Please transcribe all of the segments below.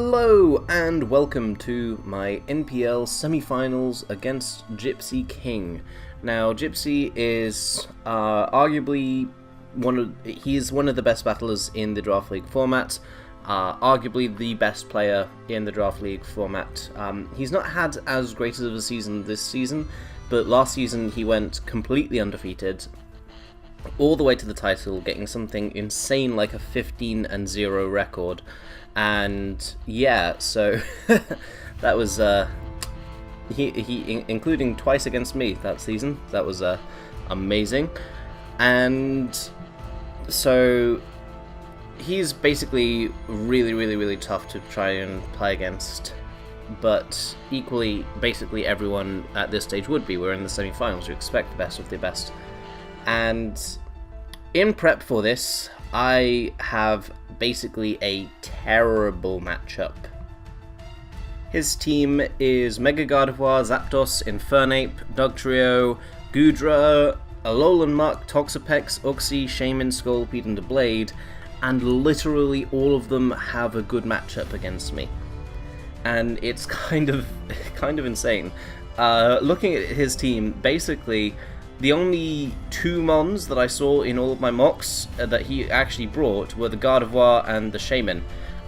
Hello and welcome to my NPL semi-finals against Gypsy King. Now, Gypsy is arguably one of the best battlers in the Draft League format. Arguably the best player in the Draft League format. He's not had as great of a season this season, but last season he went completely undefeated, all the way to the title, getting something insane like a 15-0 record. And yeah, so that was he including twice against me that season. That was amazing. And so he's basically really tough to try and play against, but equally basically everyone at this stage would be. We're in the semi-finals, you expect the best of the best. And in prep for this, I have basically a terrible matchup. His team is Mega Gardevoir, Zapdos, Infernape, Dugtrio, Goodra, Alolan Muck, Toxapex, Uxie, Shaman, Scolipede, and Blade, and literally all of them have a good matchup against me. And it's kind of insane. Looking at his team, basically the only two mons that I saw in all of my mocks that he actually brought were the Gardevoir and the Shaman.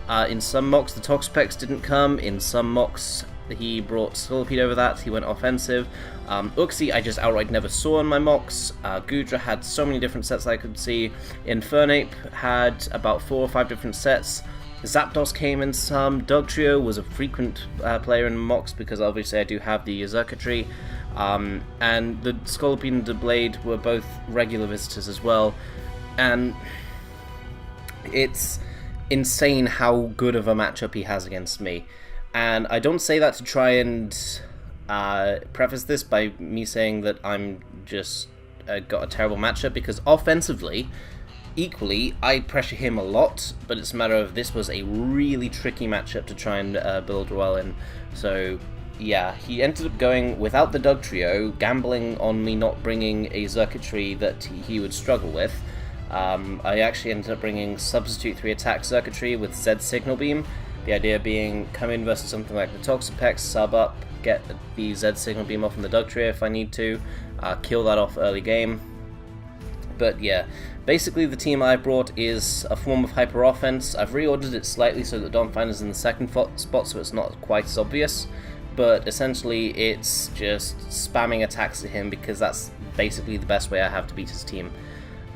In some mocks the Toxapex didn't come, in some mocks he brought Scolipede over that, he went offensive. Uxie I just outright never saw in my mocks. Goodra had so many different sets I could see. Infernape had about 4 or 5 different sets. Zapdos came in some. Dugtrio was a frequent player in mocks because obviously I do have the circuitry. And the Scolipede and Blade were both regular visitors as well, and it's insane how good of a matchup he has against me. And I don't say that to try and preface this by me saying that I'm just got a terrible matchup, because offensively, equally, I pressure him a lot, but it's a matter of this was a really tricky matchup to try and build well in. So yeah, he ended up going without the Dugtrio, gambling on me not bringing a circuitry that he would struggle with. I actually ended up bringing substitute 3 attack circuitry with Z Signal Beam. The idea being come in versus something like the Toxapex, sub up, get the Z Signal Beam off on the Dugtrio if I need to, kill that off early game. But yeah, basically the team I brought is a form of hyper offense. I've reordered it slightly so that Donphinder's in the second spot so it's not quite as obvious. But essentially it's just spamming attacks at him because that's basically the best way I have to beat his team.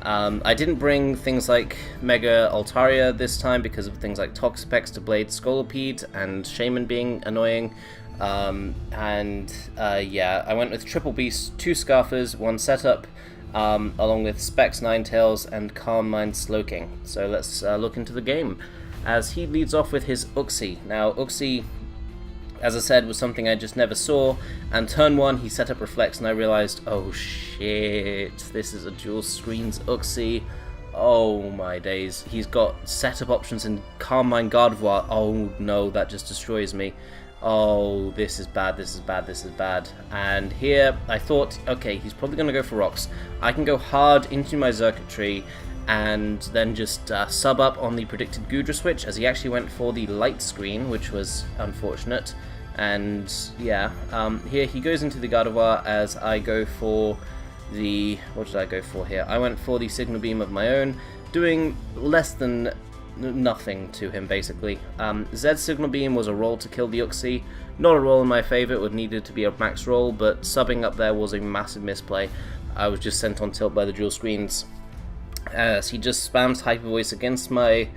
I didn't bring things like Mega Altaria this time because of things like Toxapex to Blade, Scolipede, and Shaman being annoying. Yeah, I went with Triple Beast, 2 Scarfers, 1 setup, along with Specs, Ninetales, and Calm Mind Slowking. So let's look into the game, as he leads off with his Uxie. Now Uxie, as I said, was something I just never saw, and turn 1 he set up Reflex and I realized, oh shit, this is a dual screens Uxie. Oh my days, he's got setup options in Calm Mind Gardevoir. Oh no, that just destroys me. Oh, this is bad, this is bad, this is bad. And here I thought, okay, he's probably going to go for rocks. I can go hard into my circuitry and then just sub up on the predicted Goodra switch, as he actually went for the light screen, which was unfortunate. And yeah, here he goes into the Gardevoir as I go for the... what did I go for here? I went for the Signal Beam of my own, doing less than nothing to him basically. Z Signal Beam was a roll to kill the Uxie. Not a roll in my favour, it would needed to be a max roll, but subbing up there was a massive misplay. I was just sent on tilt by the dual screens. As he just spams Hyper Voice against my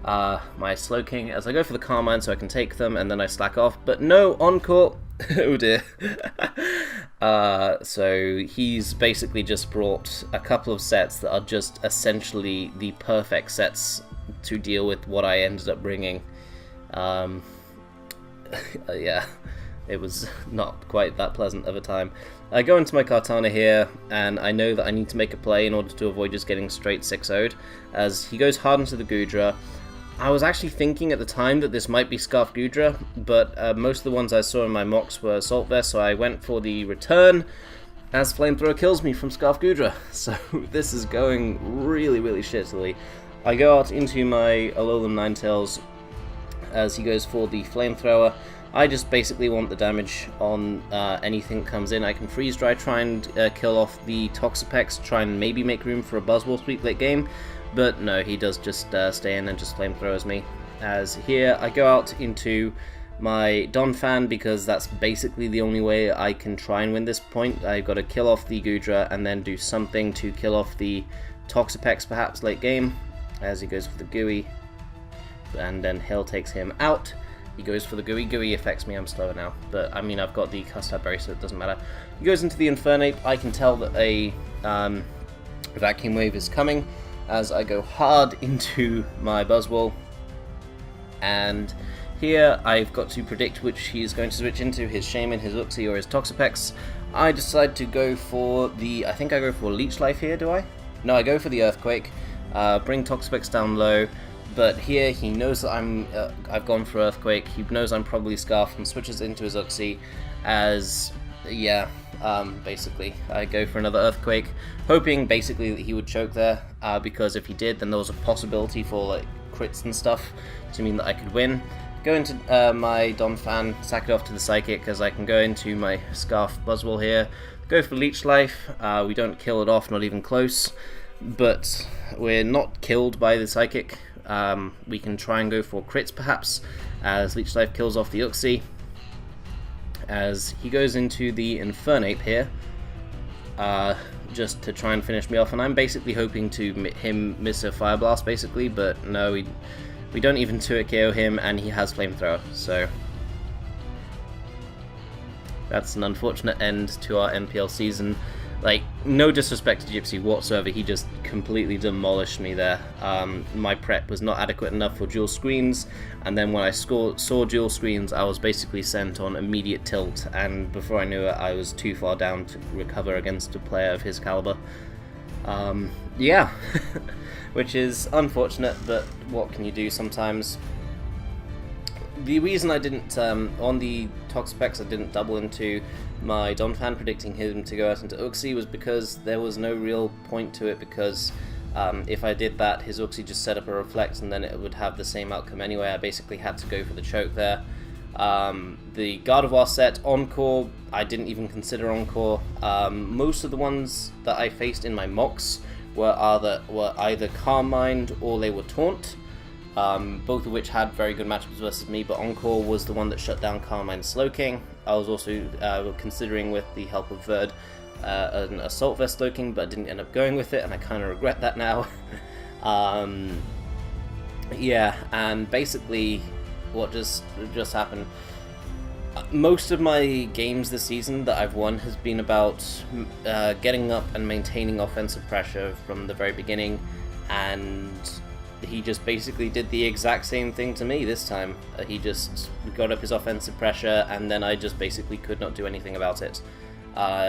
my Slowking as I go for the Calm Mind so I can take them, and then I slack off, but no, Encore! Oh dear. So he's basically just brought a couple of sets that are just essentially the perfect sets to deal with what I ended up bringing. Yeah, it was not quite that pleasant of a time. I go into my Kartana here, and I know that I need to make a play in order to avoid just getting straight 6-0'd, as he goes hard into the Goodra. I was actually thinking at the time that this might be Scarf Goodra, but most of the ones I saw in my mocks were Assault Vest, so I went for the return, as Flamethrower kills me from Scarf Goodra. So this is going really shittily. I go out into my Alolan Ninetales, as he goes for the flamethrower. I just basically want the damage on anything that comes in. I can freeze dry, try and kill off the Toxapex, try and maybe make room for a Buzzwole sweep late game, but no, he does just stay in and just flamethrowers me. As here I go out into my Donphan because that's basically the only way I can try and win this point. I've got to kill off the Goodra and then do something to kill off the Toxapex perhaps late game, as he goes for the Gooey, and then Hill takes him out. He goes for the Gooey. Gooey affects me, I'm slower now, but I mean I've got the Custard Berry so it doesn't matter. He goes into the Infernape. I can tell that a Vacuum Wave is coming as I go hard into my Buzzwole, and here I've got to predict which he is going to switch into, his Shaman, his Uxie, or his Toxapex. I decide to go for the, I think I go for Leech Life here, do I? No, I go for the Earthquake, bring Toxapex down low, but here he knows that I've gone for Earthquake, he knows I'm probably Scarf and switches into his Uxie as, yeah, basically I go for another Earthquake, hoping basically that he would choke there, because if he did then there was a possibility for like crits and stuff to mean that I could win. Go into my Donphan, sack it off to the Psychic as I can go into my Scarf Buzzwole here. Go for Leech Life, we don't kill it off, not even close, but we're not killed by the Psychic. We can try and go for crits perhaps, as Leech Life kills off the Uxie. As he goes into the Infernape here, just to try and finish me off, and I'm basically hoping to him miss a Fire Blast basically, but no, we don't even 2-hit KO him, and he has Flamethrower, so that's an unfortunate end to our NPL season. Like, no disrespect to Gypsy whatsoever, he just completely demolished me there. My prep was not adequate enough for dual screens, and then when I saw dual screens, I was basically sent on immediate tilt, and before I knew it, I was too far down to recover against a player of his caliber. Yeah, which is unfortunate, but what can you do sometimes? The reason I didn't, on the Toxapex, I didn't double into my Donphan predicting him to go out into Uxie was because there was no real point to it, because if I did that, his Uxie just set up a Reflect and then it would have the same outcome anyway. I basically had to go for the choke there. The Gardevoir set, Encore, I didn't even consider Encore. Most of the ones that I faced in my mocks were either Calm Mind or they were Taunt. Both of which had very good matchups versus me, but Encore was the one that shut down Calm Mind Slowking. I was also considering with the help of Verd an Assault Vest Slowking, but I didn't end up going with it, and I kind of regret that now. Yeah, and basically what just happened, most of my games this season that I've won has been about getting up and maintaining offensive pressure from the very beginning, and he just basically did the exact same thing to me this time. He just got up his offensive pressure, and then I just basically could not do anything about it.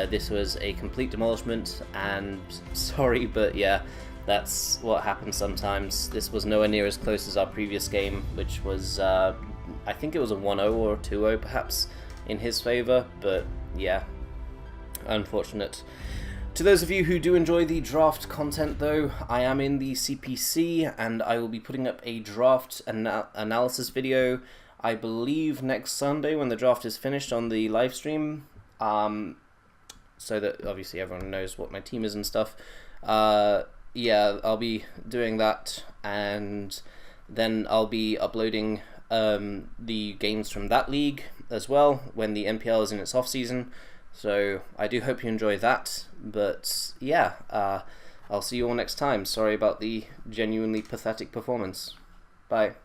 This was a complete demolishment, and sorry, but yeah, that's what happens sometimes. This was nowhere near as close as our previous game, which was, I think it was a 1-0 or a 2-0 perhaps in his favour, but yeah, unfortunate. To those of you who do enjoy the draft content though, I am in the CPC and I will be putting up a draft analysis video, I believe next Sunday when the draft is finished on the live stream, so that obviously everyone knows what my team is and stuff. Yeah, I'll be doing that, and then I'll be uploading the games from that league as well when the NPL is in its off season. So I do hope you enjoy that, but yeah, I'll see you all next time. Sorry about the genuinely pathetic performance. Bye.